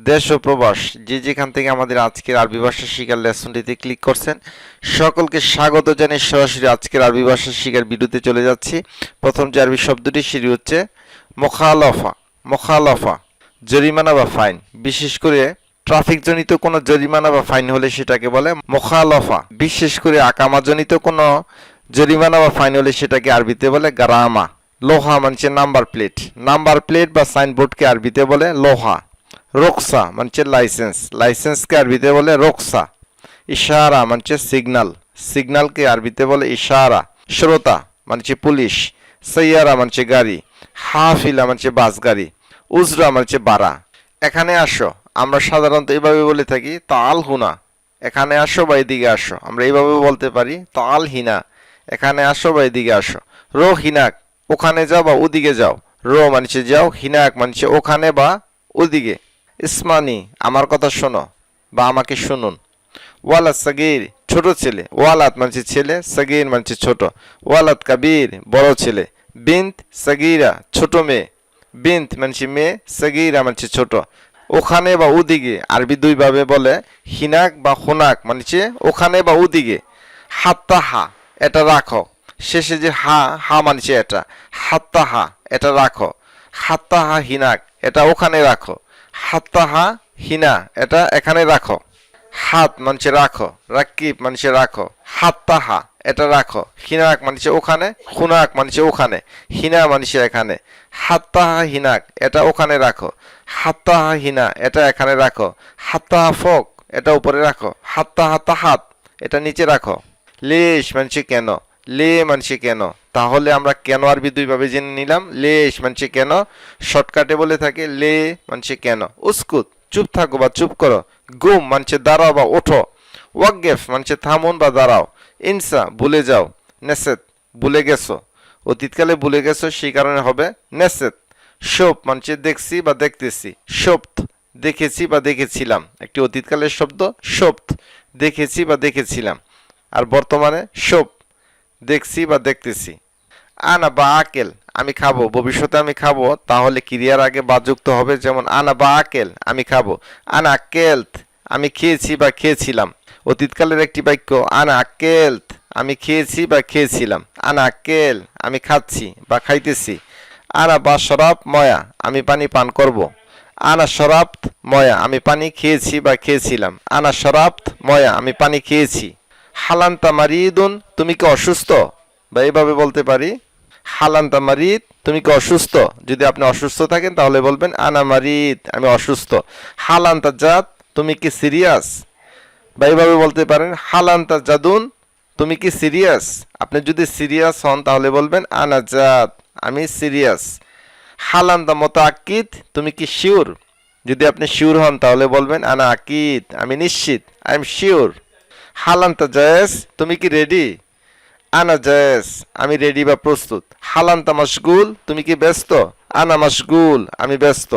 দেশ ও প্রবাস যে যেখান থেকে আমাদের আজকের আরবি ভাষা শিখার লেসনটিতে ক্লিক করছেন সকলকে স্বাগত জানিয়ে সরাসরি আজকের আরবি ভাষা শিখার ভিডিওতে চলে যাচ্ছি। প্রথম যে আরবি শব্দটি সেটি হচ্ছে মুখালাফা। মুখালাফা জরিমানা বা ফাইন, বিশেষ করে ট্রাফিকজনিত কোনো জরিমানা বা ফাইন হলে সেটাকে বলে মুখালাফা। বিশেষ করে আকামাজনিত কোনো জরিমানা বা ফাইন হলে সেটাকে আরবিতে বলে গারামা। লোহা মানে নাম্বার প্লেট, নাম্বার প্লেট বা সাইনবোর্ডকে আরবিতে বলে লোহা। রোকসা মানে লাইসেন্স, লাইসেন্সকে আরবিতে বলে রোকসা। ইশারা মানে সিগনাল, সিগনালকে আরবিতে বলে ইশারা। শ্রোতা মানে পুলিশ। সাইয়ারা মানে গাড়ি। হাফিলা মানে বাস গাড়ি। উজরা মানে বাড়া। এখানে আসো আমরা সাধারণত এইভাবে বলে থাকি তাল হুনা, এখানে আসো বা এদিকে আসো। আমরা এইভাবে বলতে পারি তাল হিনা, এখানে আসো বা এদিকে আসো। রো হিনাক ওখানে যাও বা ওদিকে যাও। রো মানে যাও, হিনাক মানে ওখানে বা ওদিকে। ইসমানি আমার কথা শোনো বা আমাকে শুনুন। ওয়ালাদ সাগির ছোট ছেলে, ওয়ালাদ মানে ছেলে, সাগির মানে ছোট। ওয়ালাদ কাবির বড় ছেলে। বিন্ত সাগিরা ছোট মেয়ে। বিন্ত মানে মেয়ে, সাগিরা মানে ছোট। ওখানে বা ওদিকে আরবি দুইভাবে বলে, হিনাক বা হুনাক মানে ওখানে বা ওদিকে। হাত্তাহা এটা রাখো, শেষে যে হা হা মানে এটা। হাত্তাহা এটা রাখো। হাত্তাহা হিনাক এটা ওখানে রাখো। হাত্তাহা হিনা এটা এখানে রাখো। হাত মানে রাখো, রাকিব মানে রাখো। হাত্তাহা এটা রাখো। হিনাক মানে ওখানে, হুনাক মানে ওখানে, হিনা মানে এখানে। হাত্তাহা হিনাক এটা ওখানে রাখো। হাত্তাহা হিনা এটা এখানে রাখো। হাত্তাহা ফোক এটা উপরে রাখো। হাত্তাহা তাহাত এটা নিচে রাখো। লেশ মানে কেন, লে মানে কেন। তাহলে আমরা কেন আরবি দুইভাবে জেনে নিলাম। লেশ মানে কেন, শর্টকাটে বলে থাকে লে মানে কেন। উস্কুত চুপ থাকো বা চুপ করো। গুম মানে দাঁড়াও বা ওঠো। ওয়াকগেফ মানে থামুন বা দাঁড়াও। ইনসা ভুলে যাও। নেসেত ভুলে গেছো, অতীতকালে ভুলে গেছো সেই কারণে হবে নেসেত। শোপ মানে দেখছি বা দেখতেছি। শোপ্ত দেখেছি বা দেখেছিলাম, একটি অতীতকালের শব্দ। শোপ্ত দেখেছি বা দেখেছিলাম। আর বর্তমানে শোপ দেখছি বা দেখতেছি। আনা বা আকেল আমি খাবো, ভবিষ্যতে আমি খাবো, তাহলে ক্রিয়ার আগে বা যুক্ত হবে। যেমন আনা বা আকেল আমি খাবো। আনা কেলথ আমি খেয়েছি বা খেয়েছিলাম। অতীতকালের একটি বাক্য আনা কেলথ আমি খেয়েছি বা খেয়েছিলাম। আনা কেল আমি খাচ্ছি বা খাইতেছি। আনা বা শরাব ময়া আমি পানি পান করব। আনা শরাবত ময়া আমি পানি খেয়েছি বা খেয়েছিলাম। আনা শরাবত ময়া আমি পানি খেয়েছি। হালান্তা মারিদুন তুমি কি অসুস্থ, বা এইভাবে বলতে পারি হালান্তা মারিদ তুমি কি অসুস্থ। যদি আপনি অসুস্থ থাকেন তাহলে বলবেন আনা মারিদ আমি অসুস্থ। হালান্তা জাত তুমি কি সিরিয়াস, বা এইভাবে বলতে পারেন হালান্তা জাদুন তুমি কি সিরিয়াস। আপনি যদি সিরিয়াস হন তাহলে বলবেন আনা জাত আমি সিরিয়াস। হালান্তা মোতাকিদ তুমি কি শিওর, যদি আপনি শিওর হন তাহলে বলবেন আনা আকিদ আমি নিশ্চিত, আই এম শিওর। হালান্তা জায়েজ তুমি কি রেডি। আনা জায়েজ আমি রেডি বা প্রস্তুত। হালান্তা মশগুল তুমি কি ব্যস্ত। আনা মশগুল আমি ব্যস্ত।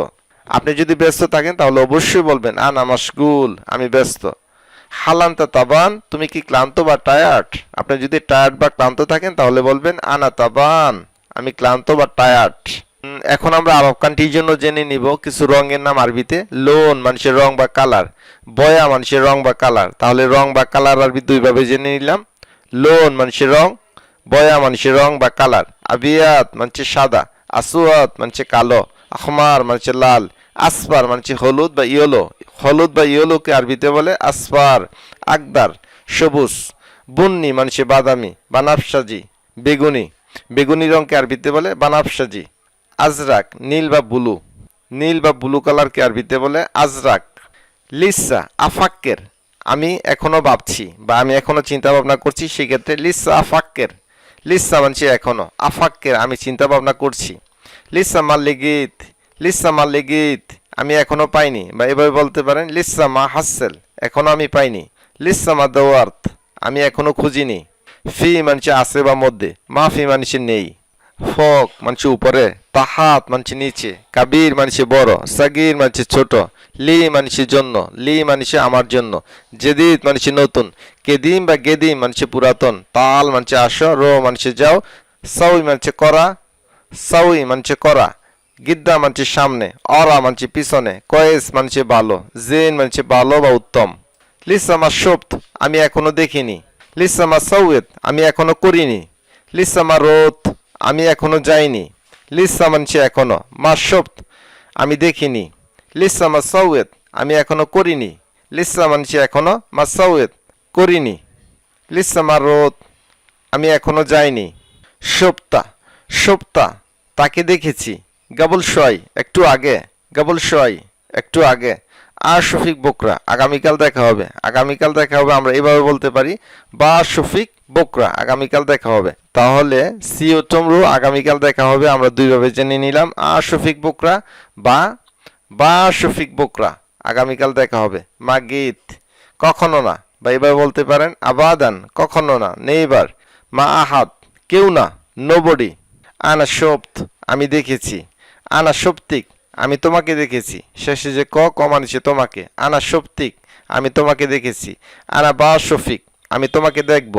আপনি যদি ব্যস্ত থাকেন তাহলে অবশ্যই বলবেন আনা মশগুল আমি ব্যস্ত। হালান্তা তাবান তুমি কি ক্লান্ত বা টায়ার্ড। আপনি যদি টায়ার্ড বা ক্লান্ত থাকেন তাহলে বলবেন আনা তাবান আমি ক্লান্ত বা টায়ার্ড। এখন আমরা আরব কান্ট্রির জন্য জেনে নিব কিছু রঙের নাম আরবিতে। লোন মানুষের রং বা কালার। বয়া মানুষের রং বা কালার। তাহলে রং বা কালার আরবি দুইভাবে জেনে নিলাম। লোন মানুষের রং, বয়া মানুষের রং বা কালার। আবিয়াত মানে সাদা। আসুয়াত মানে কালো। আহমার মানে লাল। আসফার মানে হলুদ বা ইয়েলো। হলুদ বা ইয়েলোকে আরবিতে বলে আসফার। আকদার সবুজ। বুন্নি মানে বাদামি। বানাফসাজি বেগুনি। বেগুনি রংকে আরবিতে বলে বানাফসাজি। আজরাক নীল বা ব্লু। নীল বা ব্লু কালারকে আরবিতে বলে আজরাক। লিসা আফাক্কের আমি এখনো ভাবছি বা আমি এখনো চিন্তা ভাবনা করছি, সেক্ষেত্রে লিসা আফাক্কের। লিসা মানে এখনো, আফাক্কের আমি চিন্তা ভাবনা করছি। লিসা মাল্লিগিত, লিসা মাল্লিগিত আমি এখনো পাইনি, বা এভাবে বলতে পারেন লিসা মা হাসেল এখনো আমি পাইনি। লিসা মা দোয়ার্ত আমি এখনো খুঁজিনি। ফি মানে আছে বা মধ্যে। মাফি মানে নেই। ফক মানে উপরে। তাহাত মানে নিচে। কাবির মানে বড়। সাগির মানে ছোট। লি মানে জন্য। লি মানে আমার জন্য। জেদিদ মানে নতুন। কেদিম বা গেদিম মানে পুরাতন। তাল মানে আসো। রো মানে যাও। সাউই মানে করা। সাউই মানে করা। গিদ্দা মানছে সামনে, অরা মানছে পিছনে, কয়েস মানছে ভালো, জেন মানছে ভালো বা উত্তম। লিসা মা শোপ্ত আমি এখনো দেখিনি। লিসা মা সৌয়েত আমি এখনো করিনি। লিসা মা রোত আমি এখনো যাইনি। লিসা মানছে এখনো, মা শোপ্ত আমি দেখিনি। লিসা মা সৌয়েত আমি এখনো করিনি। লিসা মানছে এখনো, মা সৌয়েত করিনি। লিসা মা রোত আমি এখনো যাইনি। সপ্তা সপ্তা তাকে দেখেছি। গাবল শোয়াই একটু আগে, গাবল শোয়াই একটু আগে। আর শফিক বোকরা আগামীকাল দেখা হবে। আগামীকাল দেখা হবে আমরা এভাবে বলতে পারি, বা শফিক বোকরা আগামীকাল দেখা হবে। তাহলে সিও টমরু আগামীকাল দেখা হবে আমরা দুইভাবে জেনে নিলাম, আর শফিক বোকরা বা শফিক বোকরা আগামীকাল দেখা হবে। মা গীত কখনো না, বা এভাবে বলতে পারেন আবাদান কখনো না, নেইবার। মা আহাদ কেউ না, নোবডি। আনা শোপ্ত আমি দেখেছি। আনা শপ্তিক আমি তোমাকে দেখেছি। শেষে যে ক মানছে তোমাকে। আনা শপ্তিক আমি তোমাকে দেখেছি। আনা বা শফিক আমি তোমাকে দেখব।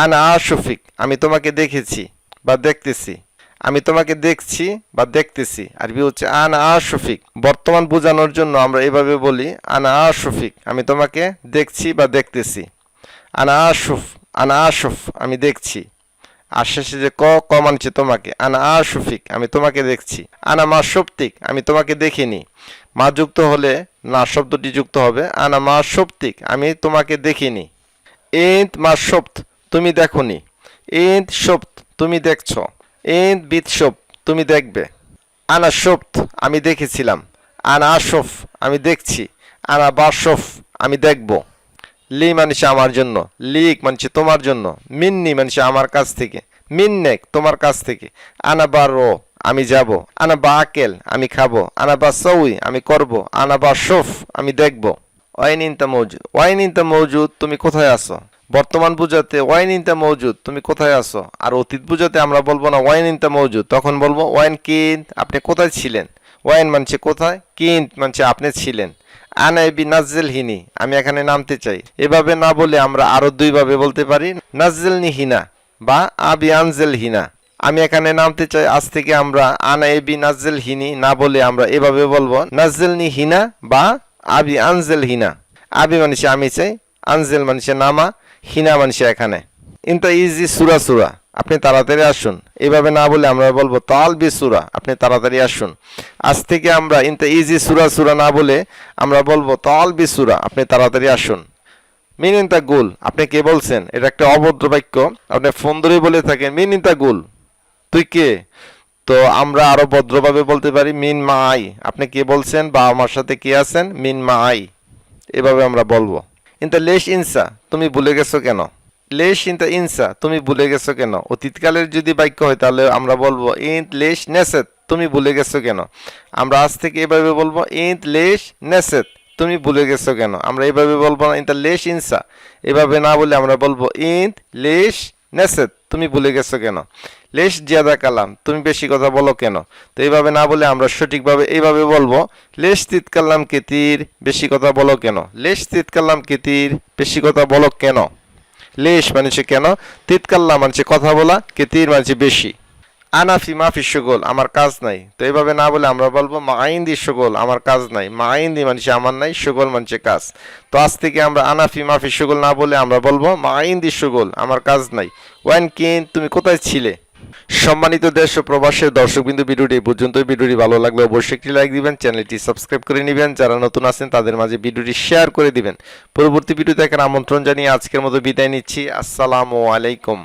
আনা আ শফিক আমি তোমাকে দেখেছি বা দেখতেছি। আমি তোমাকে দেখছি বা দেখতেছি। আরবি হচ্ছে আনা আ শফিক। বর্তমান বোঝানোর জন্য আমরা এভাবে বলি, আনা আ শফিক আমি তোমাকে দেখছি বা দেখতেছি। আনা আশফ আনা আশফ আমি দেখছি। আর শেষে যে ক মানছে তোমাকে। আনা আ শফিক আমি তোমাকে দেখছি। আনা মা শপ্তিক আমি তোমাকে দেখিনি। মা যুক্ত হলে না শব্দটি যুক্ত হবে। আনা মা শপ্তিক আমি তোমাকে দেখিনি। এন্ট মা শপ্ত তুমি দেখনি। এন্ট শপ্ত তুমি দেখছ। এন্ট বিত শপ তুমি দেখবে। আনা শপ্ত আমি দেখেছিলাম। আনা আশফ আমি দেখছি। আনা বা শফ আমি দেখব। লি মানছে আমার জন্য। লিক মানছে তোমার জন্য। মিন্নি মানছে আমার কাছ থেকে। মিন্নেক তোমার কাছ থেকে। আনা বা রো আমি যাব। আনা বা আকেল আমি খাবো। আনা বা সউই আমি করব। আনা বা শফ আমি দেখব। ওয়াইন ইনতা মৌজুদ ওয়াইন ইনতা মৌজুদ তুমি কোথায় আছো। বর্তমান বুঝাতে ওয়াইন ইনতা মৌজুদ তুমি কোথায় আছো। আর অতীত বুঝাতে আমরা বলবো না ওয়াইন ইনতা মৌজুদ, তখন বলবো ওয়াইন কিন্ত আপনি কোথায় ছিলেন। ওয়াইন মানছে কোথায়, কিন্ত মানছে আপনি ছিলেন। আনা এবি নাজ্জেল হিনি আমি এখানে নামতে চাই। এভাবে না বলে আমরা আরো দুইভাবে বলতে পারি, নাজ্জেলনি হিনা বা আবি আনজেল হিনা। আমি এখানে নামতে চাই। আজ থেকে আমরা আনা এবি নাজ্জেল হিনি না বলে আমরা এভাবে বলবো, নাজ্জেলনি হিনা বা আবি আনজেল হিনা। আবি মানুষে আমি চাই, আনজেল মানুষে নামা, হিনা মানুষে এখানে। ইনতা ইজি সুরা সুরা আপনি তাড়াতাড়ি আসুন। এভাবে না বলে আমরা বলবো তাল বি সুরা আপনি তাড়াতাড়ি আসুন। আজ থেকে আমরা ইনতা ইজি সুরা সুরা না বলে আমরা বলবো তাল বি সুরা আপনি তাড়াতাড়ি আসুন। মিন ইনতা গুল আপনি কে বলছেন, এটা একটা অভদ্র বাক্য। আপনি ফোন ধরে বলে থাকেন মিন ইনতা গুল তুই কে, তো আমরা আরো ভদ্রভাবে বলতে পারি মিন মা আই আপনি কে বলছেন বা আমার সাথে কে আছেন, মিন মা আই এভাবে আমরা বলবো। ইনতা লেশ ইনসা তুমি ভুলে গেছো কেন। লেশ ইনতা ইনসা তুমি ভুলে গেছো কেন। অতীতকালের যদি বাক্য হয় তাহলে আমরা বলবো ইন্ত লেশ নেসেত তুমি ভুলে গেছো কেন। আমরা আজ থেকে এভাবে বলবো ইন্ত লেশ নেসেত তুমি ভুলে গেছো কেন। আমরা এভাবে বলবো না ইনতা লেশ ইনসা। এভাবে না বলে আমরা বলবো ইন্ত লেশ নেসেত তুমি ভুলে গেছো কেন। লেশ জিয়াদা কালাম তুমি বেশি কথা বলো কেন। তো এইভাবে না বলে আমরা সঠিকভাবে এইভাবে বলবো, লেশ তিত কাল্লাম কেতির বেশি কথা বলো কেন। লেশ তিত কাল্লাম কেতির বেশি কথা বলো কেন। লেশ মানে কেন, তিতকাল্লা মানে কথা বলা, কেতির মানে বেশি। আনাফি মাফি সুগোল আমার কাজ নাই। তো এইভাবে না বলে আমরা বলবো মা আইন্দি সুগোল আমার কাজ নাই। মা আইন্দি মানে আমার নাই, সুগোল মানে কাজ। তো আজ থেকে আমরা আনাফি মাফি সুগোল না বলে আমরা বলবো মা আইন্দি সুগোল আমার কাজ নাই। ওয়ান কিন তুমি কোথায় ছিলে। সম্মানিত দেশ ও প্রবাসের দর্শকবিন্দু, ভিডিওটি পর্যন্ত। ভিডিওটি ভালো লাগলে অবশ্যই একটি লাইক দিবেন, চ্যানেলটি সাবস্ক্রাইব করে নেবেন, যারা নতুন আছেন তাদের মাঝে ভিডিওটি শেয়ার করে দিবেন। পরবর্তী ভিডিও দেখার আমন্ত্রণ জানিয়ে আজকের মতো বিদায় নিচ্ছি। আসসালামু আলাইকুম।